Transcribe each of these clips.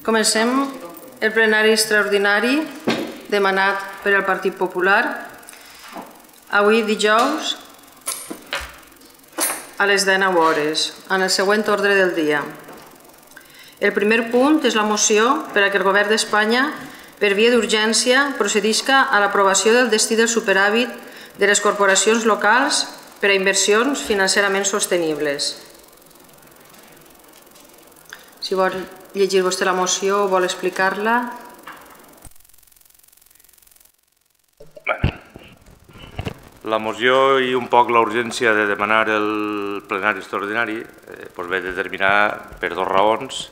Comencem el plenari extraordinari demanat per al Partit Popular avui dijous a les 19 hores, en el següent ordre del dia. El primer punt és la moció per a que el Govern d'Espanya, per via d'urgència, procedisca a l'aprovació del destí del superàvit de les corporacions locals per a inversions financerament sostenibles. Si vol llegir vostè la moció o vol explicar-la. La moció i un poc la urgència de demanar el plenari extraordinari ve determinar per dues raons.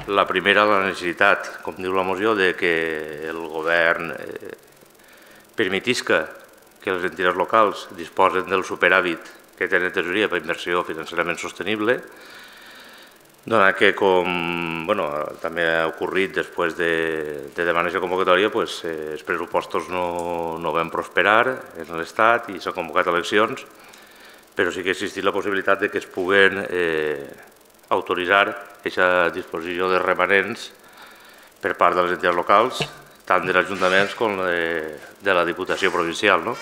La primera, la necessitat, com diu la moció, de que el govern permetisca que les entitats locals disposen del superàvit que tenen tesoreria per inversió financerament sostenible, donat que, com també ha ocorrit després de demanar aquesta convocatòria, els pressupostos no van prosperar en l'Estat i s'han convocat eleccions, però sí que ha existit la possibilitat que es puguen autoritzar aquesta disposició de remanents per part de les entitats locals, tant dels ajuntaments com de la Diputació Provincial.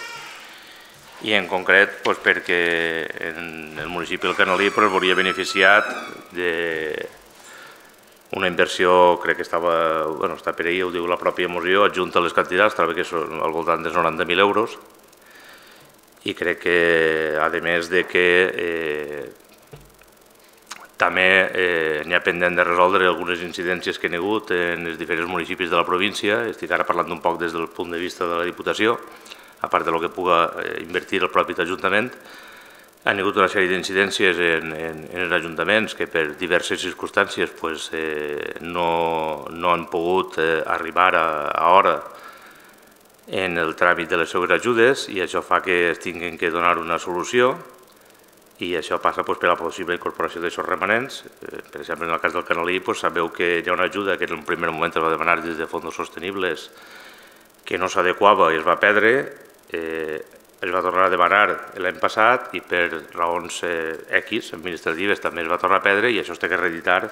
I en concret perquè en el municipi del Canalí hauria beneficiat d'una inversió, crec que està per ahir, ho diu la pròpia moció, adjunta les quantitats, trobo que són al voltant dels 90.000 euros, i crec que, a més de que també n'hi ha pendent de resoldre algunes incidències que hi ha hagut en els diferents municipis de la província. Estic ara parlant un poc des del punt de vista de la Diputació, a part del que pugui invertir el propi Ajuntament. Han hagut una sèrie d'incidències en els ajuntaments que per diverses circumstàncies no han pogut arribar a hora en el tràmit de les seves ajudes, i això fa que es tinguin que donar una solució, i això passa per la possible incorporació d'aixòs remanents. Per exemple, en el cas del Canalí sabeu que hi ha una ajuda que en un primer moment es va demanar des de fons sostenibles que no s'adequava i es va perdre, es va tornar a demanar l'any passat i per raons X administratives també es va tornar a perdre, i això es té que reeditar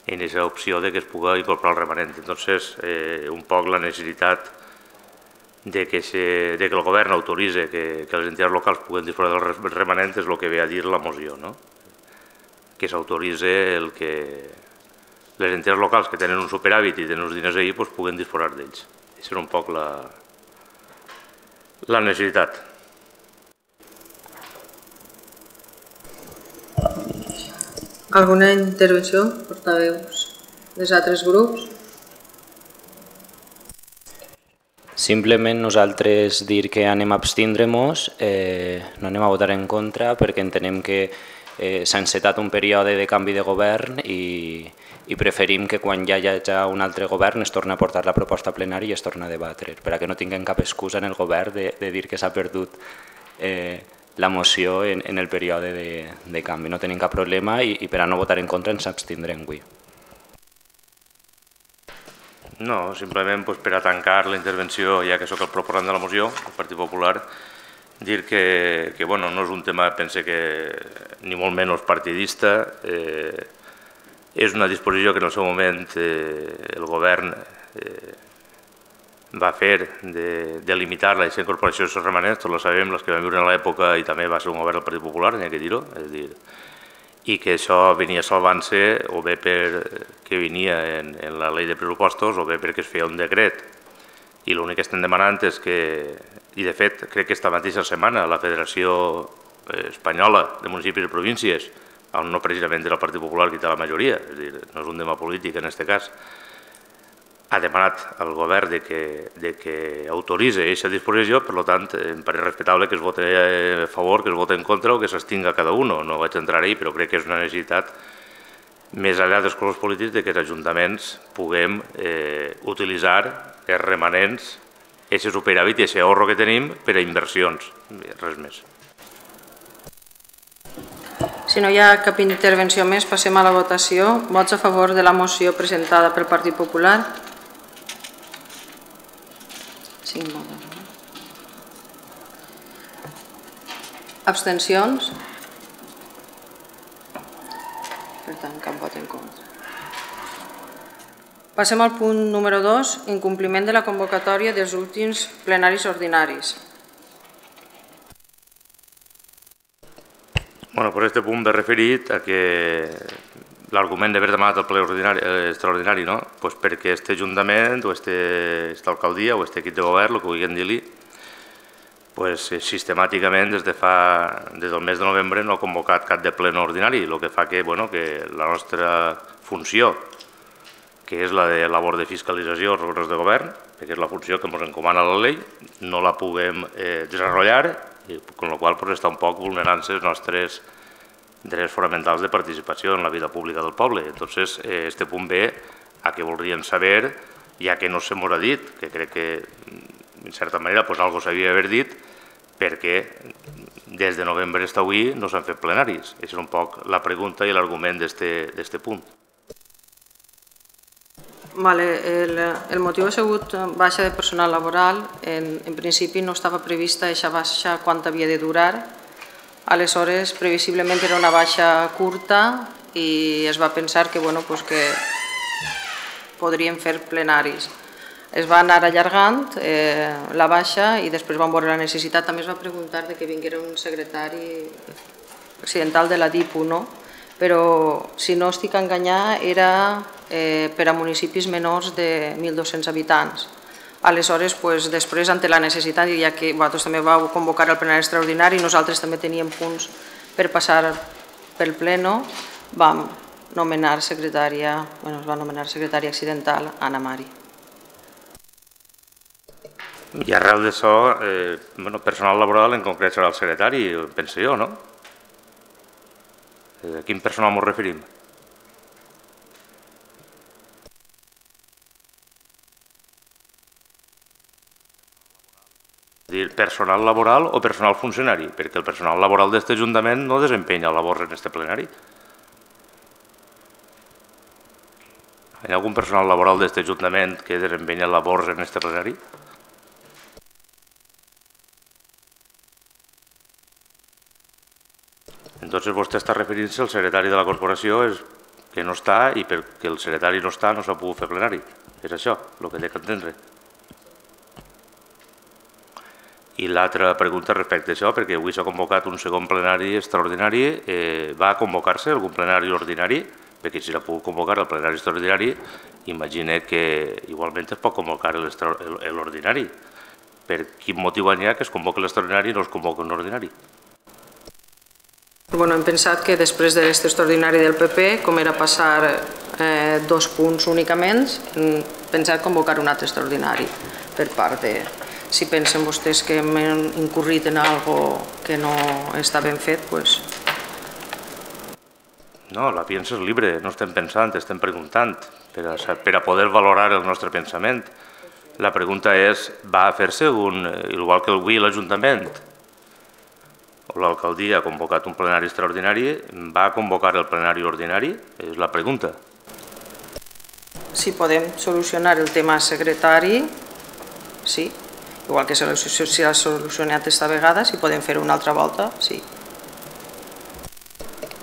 en aquesta opció que es pugui incorporar el remanent. Entonces, un poc la necessitat de que el govern autoritzi que les entitats locals puguin disposar del remanent és el que ve a dir la moció, que s'autoritzi que les entitats locals que tenen un superàvit i tenen uns diners ahir puguin disposar d'ells. Aquesta és un poc la necessitat. Alguna intervenció, portaveus dels altres grups? Simplement nosaltres dir que anem a abstindre-nos, no anem a votar en contra perquè entenem que s'ha encetat un període de canvi de govern i preferim que quan ja hi hagi un altre govern es torni a portar la proposta a plenari i es torni a debatre, perquè no tinguem cap excusa en el govern de dir que s'ha perdut la moció en el període de canvi. No tenim cap problema i per a no votar en contra ens abstindrem avui. No, simplement per a tancar la intervenció, ja que sóc el proposant de la moció, el Partit Popular, dir que no és un tema, pense que ni molt menys partidista, és una disposició que en el seu moment el govern va fer de limitar la incorporació dels remanents, tots ho sabem, els que vam viure en l'època, i també va ser un govern del Partit Popular, n'hi ha que dir-ho, i que això venia salvant-se o bé perquè venia en la llei de pressupostos o bé perquè es feia un decret. I l'únic que estem demanant és que, i de fet crec que esta mateixa setmana la Federació Espanyola de Municipis i Províncies, on no precisament era el Partit Popular qui té la majoria, és a dir, no és un tema polític en aquest cas, ha demanat al govern que autoritzi aquesta disposició. Per tant, em pareix respectable que es voti a favor, que es voti en contra o que s'abstinga cada un. No vaig entrar-hi, però crec que és una necessitat més enllà dels colors polítics que els ajuntaments puguem utilitzar els remanents, aquest superàvit i aquest ahorro que tenim per a inversions, res més. Si no hi ha cap intervenció més, passem a la votació. Vots a favor de la moció presentada pel Partit Popular? Abstencions? Per s'absten, cap vot en contra. Passem al punt número 2, incompliment de la convocatòria dels últims plenaris ordinaris. Bueno, per aquest punt ve referit a que l'argument d'haver demanat el ple extraordinari, no? Pues perquè aquest Ajuntament o aquesta alcaldia o aquest equip de govern, el que vulguin dir-li, pues, sistemàticament des del mes de novembre no ha convocat cap de ple no ordinari, el que fa que, bueno, que la nostra funció, que és la de labor de fiscalització dels òrgans de govern, perquè és la funció que ens encomana la llei, no la puguem desenvolupar, amb la qual cosa està un poc vulnerant-se els nostres drets fonamentals de participació en la vida pública del poble. Entonces, este punt ve a que voldríem saber, ja que no se m'ho ha dit, que crec que, en certa manera, pues, algo s'havia d'haver dit, perquè des de novembre fins avui no s'han fet plenaris. Aquesta és un poc la pregunta i l'argument d'este punt. El motiu ha sigut baixa de personal laboral. En principi no estava prevista aquesta baixa quant havia de durar. Aleshores, previsiblement era una baixa curta i es va pensar que podríem fer plenaris. Es va anar allargant la baixa i després vam veure la necessitat. També es va preguntar que vinguera un secretari accidental de la DIPU, no? Però, si no estic enganyada, era per a municipis menors de 1.200 habitants. Aleshores, després, ante la necessitat, ja que vosaltres també vau convocar el plenari extraordinari, nosaltres també teníem punts per passar pel pleno, vam nomenar secretària, es va nomenar secretària accidental Anna Mari. I arrel d'això, personal laboral en concret serà el secretari, penso jo, no? A quin personal ens referim? Personal laboral o personal funcionari, perquè el personal laboral d'aquest Ajuntament no desempenya labors en aquest plenari. Hi ha algun personal laboral d'aquest Ajuntament que desempenya labors en aquest plenari? Entonces vostè està referint-se al secretari de la corporació que no està i perquè el secretari no està no s'ha pogut fer plenari. És això el que té que entendre. I l'altra pregunta respecte a això, perquè avui s'ha convocat un segon plenari extraordinari, va convocar-se algun plenari ordinari? Perquè si s'ha pogut convocar el plenari extraordinari, imagina que igualment es pot convocar l'ordinari. Per quin motiu hi ha que es convoca l'extraordinari i no es convoca un ordinari? Hem pensat que després de aquest extraordinari del PP, com era passar 2 punts únicament, hem pensat convocar un altre extraordinari per part de... Si pensen vostès que hem incurrit en alguna cosa que no està ben fet, doncs... No, la piensa és libre, no estem pensant, estem preguntant, per a poder valorar el nostre pensament. La pregunta és, va fer-se igual que avui l'Ajuntament o l'alcaldia ha convocat un plenari extraordinari, va convocar el plenari ordinari? És la pregunta. Si podem solucionar el tema secretari, sí. Igual que si l'ha solucionat aquesta vegada, si podem fer una altra volta, sí.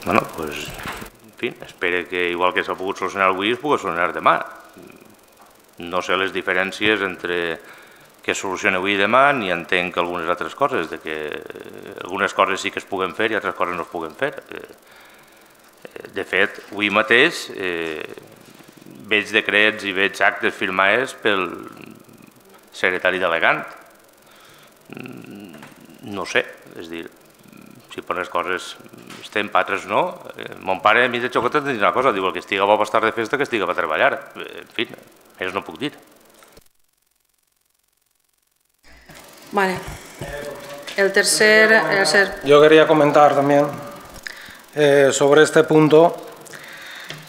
Bueno, doncs, en fi, espero que igual que s'ha pogut solucionar avui, es pugui solucionar demà. No sé les diferències entre que es solucioni avui i demà, ni entenc algunes altres coses, que algunes coses sí que es puguen fer i altres coses no es puguen fer. De fet, avui mateix veig decrets i veig actes firmats pel secretari delegant. No sé, és a dir, si per les coses estem, per altres no. Mon pare a mi de xocotet em diu una cosa, diu el que estiga bo per estar de festa que estiga per treballar. En fi, més no puc dir. Vale. El tercer... Yo quería comentar también sobre este punto.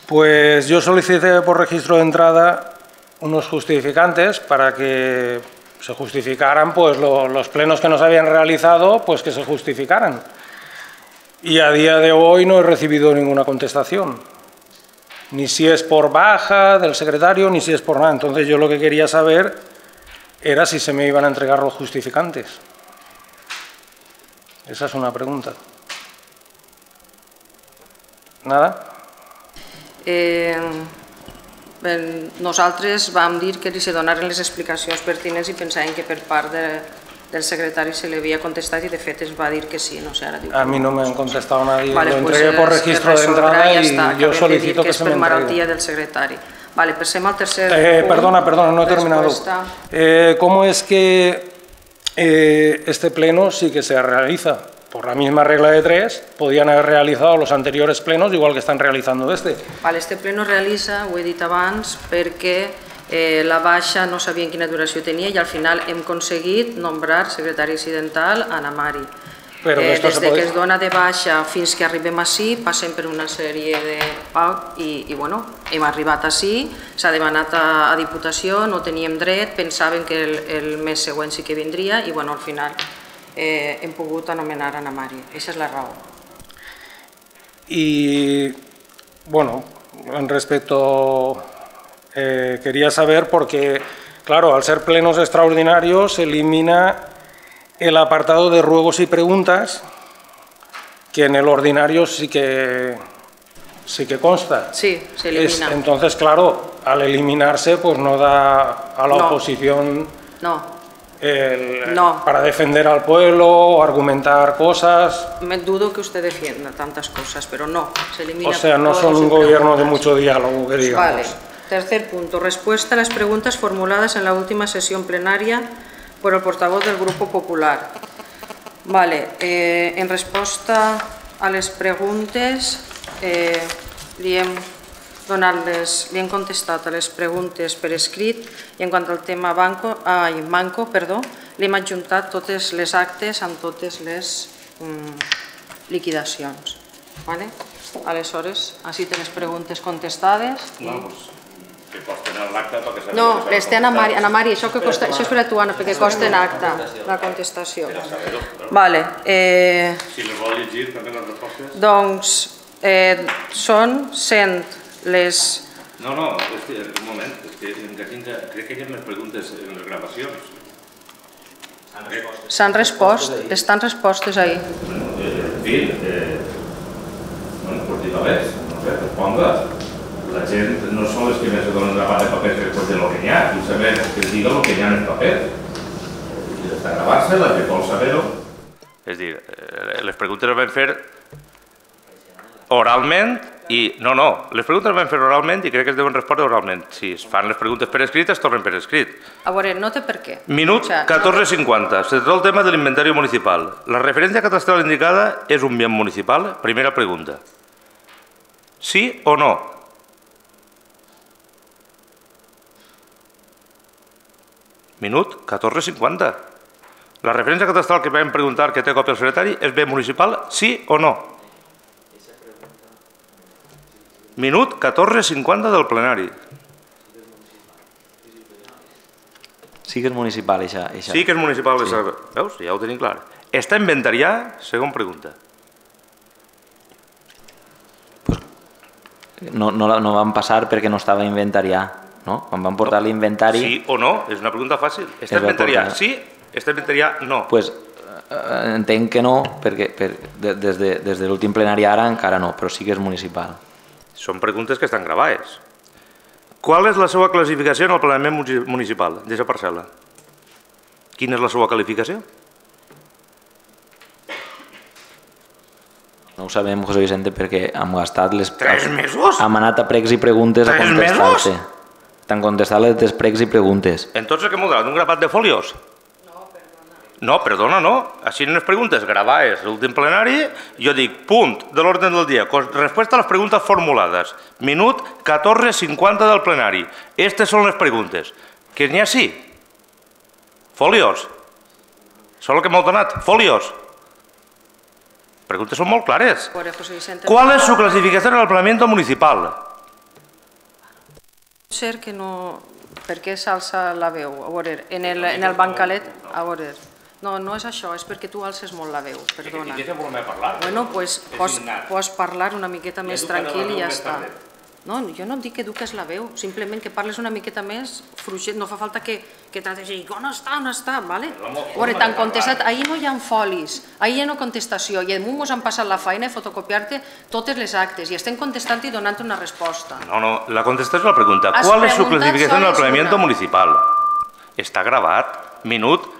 Pues yo solicité por registro de entrada unos justificantes para que se justificaran pues, los plenos que no se habían realizado, pues que se justificaran. Y a día de hoy no he recibido ninguna contestación. Ni si es por baja del secretario, ni si es por nada. Entonces yo lo que quería saber era si se me iban a entregar los justificantes. Esa es una pregunta. ¿Nada? Nosaltres vam dir que li se donaren les explicacions pertinents i pensàvem que per part del secretari se li havia contestat i de fet es va dir que sí. A mí no me han contestado nadie, lo entregué por registro de entrada y yo solicito que se me entregue. És per malaltia del secretari. Vale, passem al tercer punt. Perdona, no he terminado. ¿Cómo es que este pleno sí que se realiza? Por la misma regla de 3, podían haber realizado los anteriores plenos igual que están realizando este. Vale, este pleno realitza, ho he dit abans, perquè la baixa no sabien quina duració tenia i al final hem aconseguit nombrar secretari accidental a Ana Mari. Des que es dona de baixa fins que arribem ací, passem per una sèrie de... i hem arribat ací, s'ha demanat a Diputació, no teníem dret, pensàvem que el mes següent sí que vindria i al final hem pogut anomenar Ana Mari. Aquesta és la raó. Y, bueno, en respecto, quería saber porque, claro, al ser plenos extraordinarios se elimina el apartado de ruegos y preguntas, que en el ordinario sí que consta. Sí, se elimina. Entonces, claro, al eliminarse, pues no da a la oposición para defender al pueblo o argumentar cosas. Me dudo que usted defienda tantas cosas, pero no, se elimina. O sea, no son un gobierno de mucho diálogo, que digamos. Vale. Tercer punto, respuesta a las preguntas formuladas en la última sesión plenaria por el portavoz del Grupo Popular. Vale, en resposta a les preguntes, li hem contestat a les preguntes per escrit i en quant al tema manco, li hem adjuntat totes les actes amb totes les liquidacions. Aleshores, així té les preguntes contestades. Que costen en l'acte perquè s'ha... No, les té Ana Mari, això és per a tu, Anna, perquè costa en acte la contestació. Vale. Si les vol llegir, també les respostes? Doncs són 100 les... No, un moment, crec que hi ha més preguntes en les gravacions. S'han respost, estan respostes ahí. En fi, pues diga ves, no sé, responga. La gent no són les que més se donen gravat de paper després de lo que n'hi ha, vull saber que es diga el que n'hi ha en el paper. I està gravat-se, la que vol saber-ho. És a dir, les preguntes les vam fer oralment i... No, les preguntes les vam fer oralment i crec que es deuen respondre oralment. Si es fan les preguntes per escrit, es tornen per escrit. A veure, no té per què. Minut 14:50. Se trata el tema del inventario municipal. La referencia catastral indicada es un bien municipal. Primera pregunta. ¿Sí o no? Minut 14:50. La referència catastral que vam preguntar que té còpia el secretari és bé municipal, sí o no? Minut 14:50 del plenari. Sí que és municipal, això. Sí que és municipal, veus? Ja ho tenim clar. Està inventariat? Segona pregunta. No van passar perquè no estava inventariat. No? Quan van portar l'inventari... Sí o no? És una pregunta fàcil. Està inventariat? Sí? Està inventariat? No. Pues entenc que no, perquè des de l'últim plenari ara encara no, però sí que és municipal. Són preguntes que estan gravades. Qual és la seva classificació en el planeament municipal d'aquesta parcel·la? Quina és la seva qualificació? No ho sabem, José Vicente, perquè hem gastat les... 3 mesos? Hem anat a pregs i preguntes a contestar-te. 3 mesos? T'han contestat les pregs i preguntes. Entonces, què m'ho donat? Un grapat de folios? No, perdona, no. Així en les preguntes gravades l'últim plenari, jo dic, punt de l'ordre del dia, resposta a les preguntes formulades, minut 14:50 del plenari. Estes són les preguntes. Que n'hi ha sí? Folios. Això és el que m'heu donat, folios. Preguntes són molt clares. ¿Cuál es su clasificación en el planeamiento municipal? Ser que no... Per què s'alça la veu? A veure, en el bancalet... A veure... No és això, és perquè tu alces molt la veu, perdona. I què volem parlar? Bueno, doncs pots parlar una miqueta més tranquil i ja està. No, jo no et dic que eduques la veu, simplement que parles una miqueta més fluixet, no fa falta que trates de dir on està, vale? Veure, t'han contestat, ahir no hi ha folis, ahir hi ha no contestació, i damunt ens han passat la feina de fotocopiar-te totes les actes i estem contestant i donant una resposta. No, la contestació a la pregunta, ¿cuál es su clasificación del planeamiento municipal? Està gravat, minut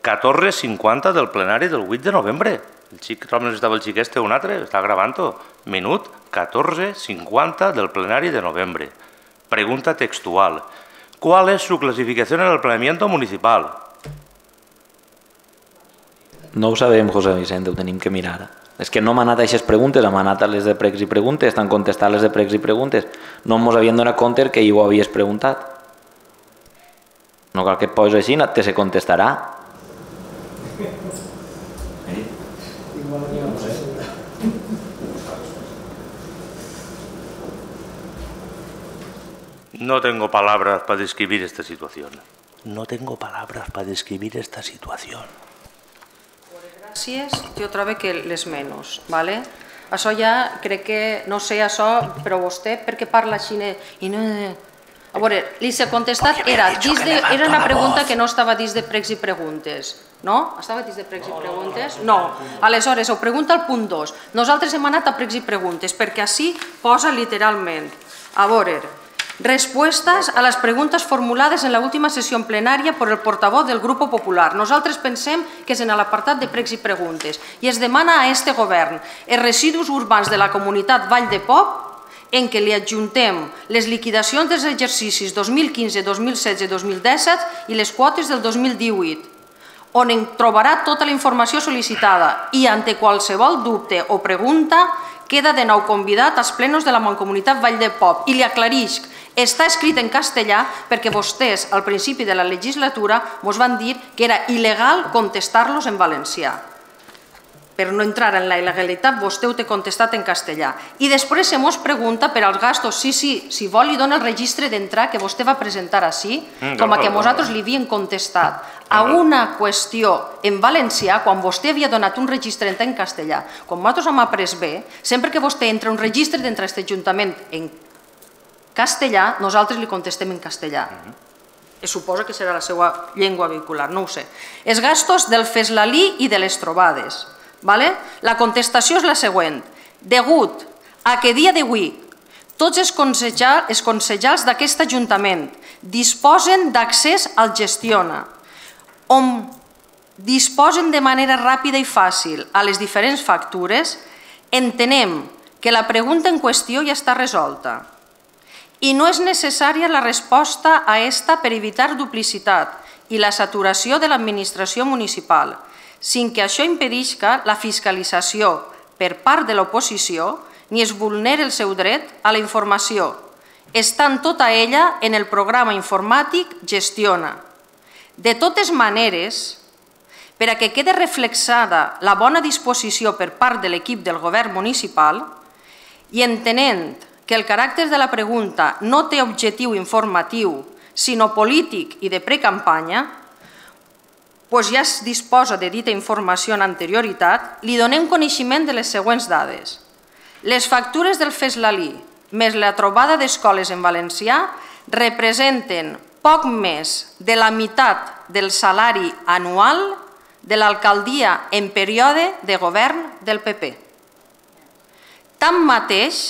14:50 del plenari del 8 de novembre. El xic, realment estava el xic este o un altre, està gravant-ho. Minut 14:50 del plenari de novembre. Pregunta textual. ¿Cuál es su clasificación en el planeamiento municipal? No ho sabem, José Vicente, ho tenim que mirar. És que no m'han anat a aquestes preguntes, m'han anat a les de pregs i preguntes, t'han contestat les de pregs i preguntes. No ens havien donat compte que ho havies preguntat. No cal que et posis així, te se contestarà. No tengo palabras para describir esta situación. No tengo palabras para describir esta situación. Gràcies, jo trobo que les menys, ¿vale? Això ja crec que, no sé això, però vostè per què parla així? A veure, li s'ha contestat, era una pregunta que no estava dins de pregs i preguntes, no? Estava dins de pregs i preguntes? No. Aleshores, ho pregunta al punt 2. Nosaltres hem anat a pregs i preguntes, perquè així posa literalment. A veure, respuestas a las preguntas formulades en la última sesión plenaria por el portavoz del Grupo Popular. Nosaltres pensem que és en l'apartat de pregs i preguntes i es demana a este govern els residus urbans de la comunitat Vall de Pop en què li adjuntem les liquidacions dels exercicis 2015, 2016, 2017 i les quotes del 2018, on en trobarà tota la informació sol·licitada i ante qualsevol dubte o pregunta queda de nou convidat als plenos de la Mancomunitat Vall de Pop i li aclarisc, està escrit en castellà perquè vostès al principi de la legislatura ens van dir que era il·legal contestar-los en valencià. Per no entrar en la il·legalitat, vostè ho té contestat en castellà. I després se mos pregunta per als gastos, si vol li dona el registre d'entrar que vostè va presentar així, com a que nosaltres li havíem contestat a una qüestió en valencià quan vostè havia donat un registre d'entrar en castellà. Com nosaltres hem après bé, sempre que vostè entra un registre d'entrar a aquest ajuntament en castellà, nosaltres li contestem en castellà. Es suposa que serà la seva llengua vehicular, no ho sé. Els gastos del Feslalí i de les trobades. La contestació és la següent. Degut a que dia d'avui tots els consellers d'aquest Ajuntament disposen d'accés al Gestiona, on disposen de manera ràpida i fàcil a les diferents factures, entenem que la pregunta en qüestió ja està resolta i no és necessària la resposta a esta per evitar duplicitat i la saturació de l'administració municipal, sin que això impedisca la fiscalització per part de l'oposició ni es vulneri el seu dret a la informació, estant tota ella en el programa informàtic Gestiona. De totes maneres, per a que quede reflexada la bona disposició per part de l'equip del govern municipal i entenent que el caràcter de la pregunta no té objectiu informatiu, sinó polític i de precampanya, doncs ja es disposa de dita informació en anterioritat, li donem coneixement de les següents dades. Les factures del Feslalí més la trobada d'escoles en valencià representen poc més de la meitat del salari anual de l'alcaldia en període de govern del PP. Tanmateix,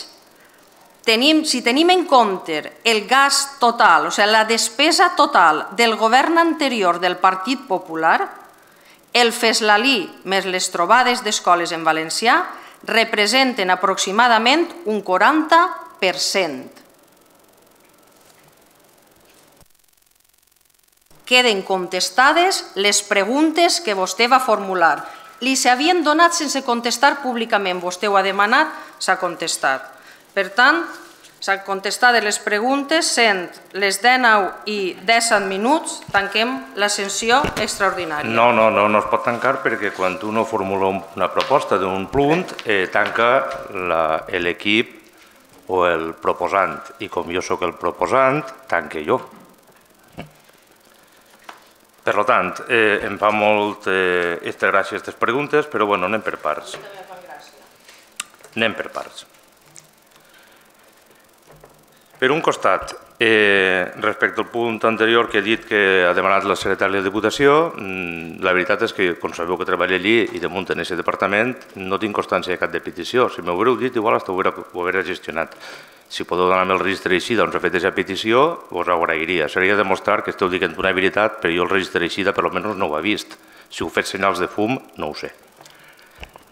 si tenim en compte el gast total, o sigui, la despesa total del govern anterior del Partit Popular, el Feslalí més les trobades d'escoles en valencià representen aproximadament un 40%. Queden contestades les preguntes que vostè va formular. Li s'havien donat sense contestar públicament, vostè ho ha demanat, s'ha contestat. Per tant, s'han contestat les preguntes, sent les 19 i 17 minuts, tanquem la sessió extraordinària. No es pot tancar perquè quan tu no formula una proposta d'un punt, tanca l'equip o el proposant. I com jo sóc el proposant, tanque jo. Per tant, em fa molt gràcia aquestes preguntes, però anem per parts. Anem per parts. Per un costat, respecte al punt anterior que he dit que ha demanat la secretària de Diputació, la veritat és que, com sabeu que treballo allí i damunt en aquest departament, no tinc constància de cap de petició. Si m'haureu dit, igual ho hauria gestionat. Si podeu donar-me el registre així, doncs he fet aquesta petició, us ho agrairia. Seria demostrar que esteu dient una veritat, però jo el registre així, per almenys no ho he vist. Si heu fet senyals de fum, no ho sé.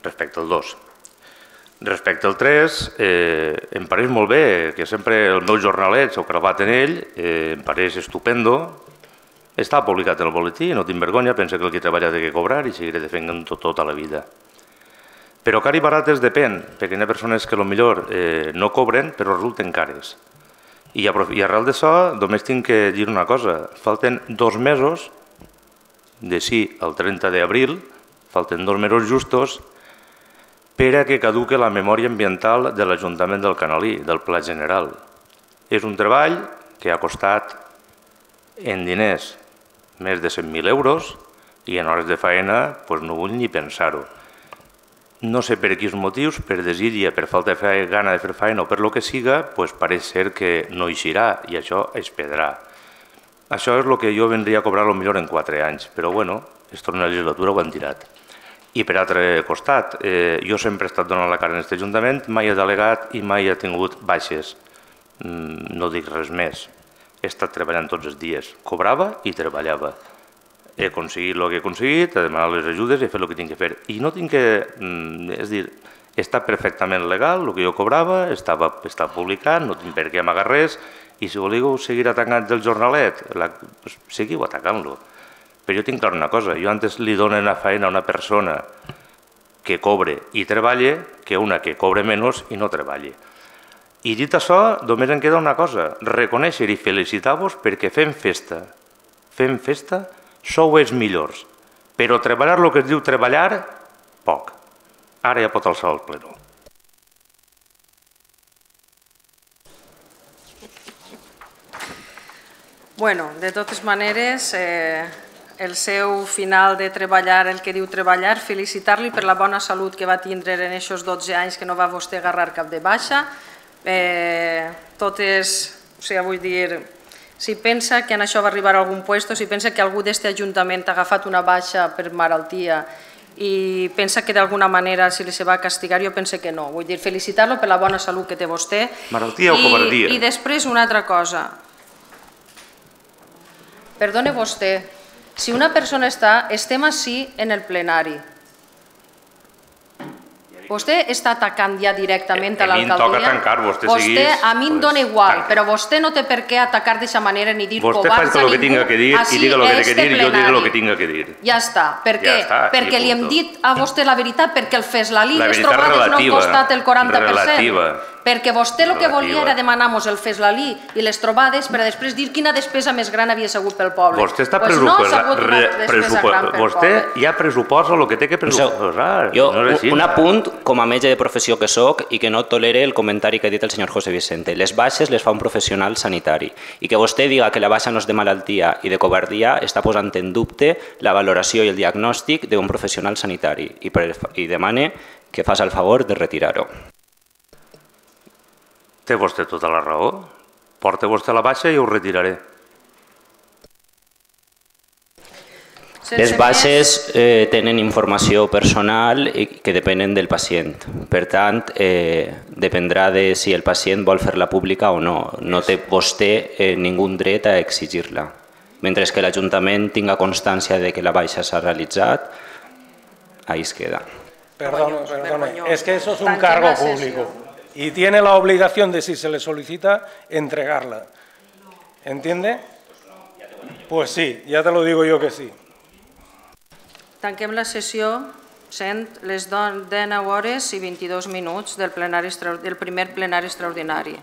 Respecte al 2. Respecte al 3, em pareix molt bé que sempre el meu jornalet s'ho gravat en ell, em pareix estupendo. Està publicat en el boletí, no tinc vergonya, penso que el que he treballat ha de cobrar i seguiré defendent tota la vida. Però car i barates depèn, perquè hi ha persones que potser no cobren però resulten cares. I arrel d'això només tinc que dir una cosa, falten 2 mesos, d'ací al 30 d'abril, falten 2 mesos justos per a que caduque la memòria ambiental de l'Ajuntament del Canalí, del Pla General. És un treball que ha costat en diners més de 100.000 euros i en hores de feina no vull ni pensar-ho. No sé per quins motius, per desídia, per falta de gana de fer feina o per lo que siga, pareix ser que no eixirà i això es perdrà. Això és el que jo vendria a cobrar millor en 4 anys, però bueno, aquesta legislatura ho han tirat. I per altre costat, jo sempre he estat donant la cara en aquest Ajuntament, mai he delegat i mai he tingut baixes. No dic res més. He estat treballant tots els dies. Cobrava i treballava. He aconseguit el que he aconseguit, he demanat les ajudes i he fet el que tinc que fer. I no tinc que... És dir, està perfectament legal, el que jo cobrava, està publicat, no tinc per què amagar res, i si voleu seguir atacant el jornalet, seguiu atacant-lo. Però jo tinc clar una cosa, jo antes li dono una feina a una persona que cobre i treballa que una que cobre menys i no treballa. I dit això, només em queda una cosa, reconèixer i felicitar-vos perquè fem festa, sou els millors, però treballar el que es diu treballar, poc. Ara ja pot alçar el pleno. Bueno, de totes maneres, el seu final de treballar, el que diu treballar, felicitar-li per la bona salut que va tindre en aquests 12 anys que no va vostè agarrar cap de baixa. Vull dir, si pensa que en això va arribar a algun lloc, si pensa que algú d'aquest Ajuntament ha agafat una baixa per malaltia i pensa que d'alguna manera se li va castigar, jo penso que no. Vull dir, felicitar-lo per la bona salut que té vostè. Malaltia o covardia? I després una altra cosa. Perdone vostè, si una persona estem ací en el plenari, vostè està atacant ja directament a l'alcaldia? A mi em toca tancar, vostè seguís... A mi em dona igual, però vostè no té per què atacar d'aquesta manera ni dir covards a ningú. Vostè fa el que tinga que dir i diga el que tinga que dir i jo diré el que tinga que dir. Ja està. Per què? Perquè li hem dit a vostè la veritat, perquè el Feslalí i les trobades no han costat el 40%. Perquè vostè el que volia era demanar-nos el Feslalí i les trobades per a després dir quina despesa més gran havia sigut pel poble. Vostè està pressuposant. Vostè ja pressuposa el que té que pressuposar. Jo, un apunt, com a metge de professió que soc i que no tolere el comentari que ha dit el senyor José Vicente. Les baixes les fa un professional sanitari i que vostè diga que la baixa no és de malaltia i de covardia està posant en dubte la valoració i el diagnòstic d'un professional sanitari i demane que faci el favor de retirar-ho. Té vostè tota la raó. Porta vostè la baixa i ho retiraré. Les baixes tenen informació personal que depenen del pacient. Per tant, dependrà de si el pacient vol fer-la pública o no. No té vostè ningú dret a exigir-la. Mentre que l'Ajuntament tinga constància de que la baixa s'ha realitzat, ahí es queda. Perdone, es que eso es un cargo público. Y tiene la obligación de, si se le solicita, entregarla. ¿Entiende? Pues sí, ya te lo digo yo que sí. Tanquem la sessió, sent les 19 hores i 22 minuts del primer plenari extraordinari.